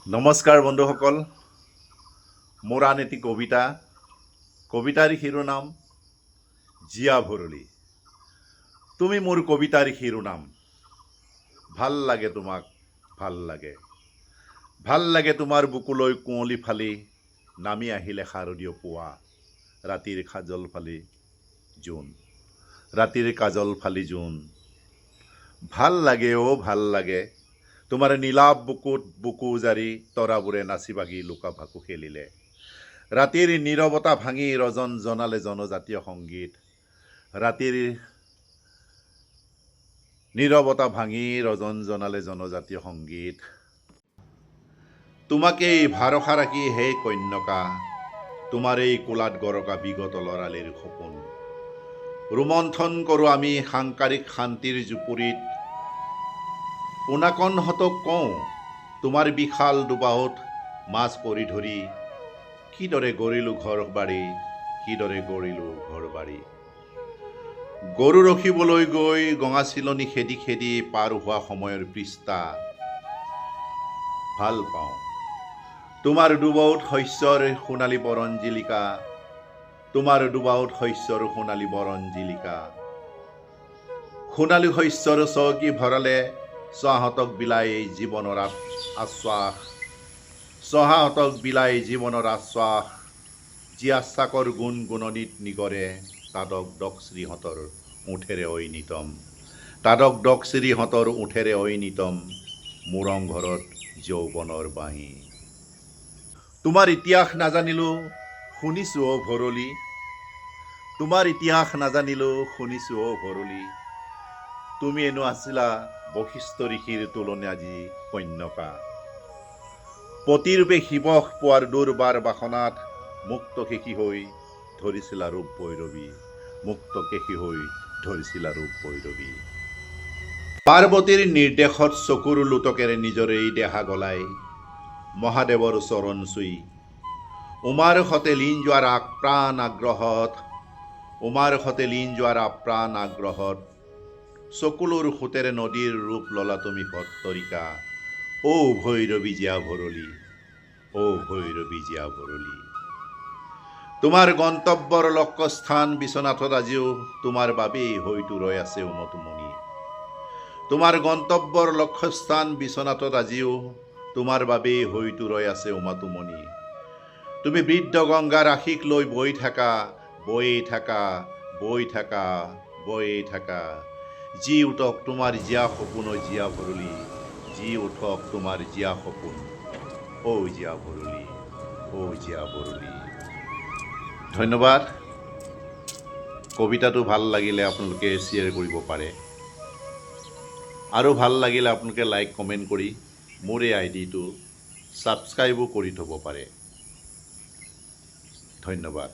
নমস্কাৰ বন্ধুসকল, মোৰ আন এটি কবিতাৰ শিৰোনাম জিয়া ভৰলী। তুমি মোৰ কবিতাৰ শিৰোনাম, ভাল লাগে তোমাক, ভাল লাগে তোমাৰ বুকুলৈ কুঁৱলী ফালি নামি আহিলে শাৰদীয় পুৱা, ৰাতিৰ কাজল ফালি জোন। ভাল লাগে অ' ভাল লাগে তোমাৰ নীলাভ বুকুত বুকু জাৰি তৰাবোৰে নাচি বাগি লুকা ভাকু খেলিলে। ৰাতিৰ নীৰৱতা ভাঙি ৰজন জনালে জনজাতীয় সংগীত। ৰাতিৰ নীৰৱতা ভাঙি ৰজন জনালে জনজাতীয় সংগীত। তোমাকেই ভাৰসা ৰাখি হে কন্যকা, তোমাৰ এই কোলাত গৰকা বিগত লৰালিৰ সপোন। ৰোমন্থন কৰোঁ আমি সাংসাৰিক শান্তিৰ জুপুৰিত। পোনাকণহঁতক কওঁ তোমাৰ বিশাল দুবাহুত মাছ পৰি ধৰি কিদৰে গঢ়িলোঁ ঘৰ বাৰী। গৰু ৰখিবলৈ গৈ গঙা চিলনি খেদি খেদি পাৰ হোৱা সময়ৰ পৃষ্ঠা ভাল পাওঁ। তোমাৰ দুবাহুত শস্যৰ সোণালী বৰঞ্জিলিকা। সোণালী শস্যৰ চহকী ভঁৰালে চহাহঁতক বিলাই জীৱনৰ আশ্বাস। যি আশ্বাসৰ গুণগুণনিত নিগৰে তাদক দক শ্ৰীহঁতৰ ওঁঠেৰে ঐনিতম মোৰং ঘৰত যৌৱনৰ বাঁহী। তোমাৰ ইতিহাস নাজানিলো শুনিছোঁ অ' ভৰলী, তুমি এনো আছিলা বশিষ্ঠ ঋষিৰ তোলনীয়াজি কন্যকা। পতিৰূপে শিৱক পোৱাৰ দুৰ্বাৰ বাসনাত মুক্ত কেশী হৈ ধৰিছিলা ৰূপ ভৈৰৱী। পাৰ্বতীৰ নিৰ্দেশত চকুৰ লোতকেৰে নিজৰ এই দেহা গলাই মহাদেৱৰ চৰণ চুই উমাৰ সতে লীন যোৱাৰ আপ্ৰাণ আগ্ৰহত চকুলোৰ সোঁতেৰে নদীৰ ৰূপ ললা তুমি ভট্টৰিকা। অ ভৈৰৱী জিয়া ভৰলী। তোমাৰ গন্তব্যৰ লক্ষ্যস্থান বিশ্বনাথত আজিও তোমাৰ বাবেই হয়তো ৰৈ আছে উমাতুমণি। তুমি বৃদ্ধ গংগাৰ আশিক লৈ বৈ থাকা। যি উঠক তোমাৰ জীয়া সপোন অ' জীয়া ভৰলী, জীয়া ভৰলী। ধন্যবাদ। কবিতাটো ভাল লাগিলে আপোনালোকে শ্বেয়াৰ কৰিব পাৰে, আৰু ভাল লাগিলে আপোনালোকে লাইক কমেণ্ট কৰি মোৰ এই আইডিটো ছাবস্ক্ৰাইবো কৰি থ'ব পাৰে। ধন্যবাদ।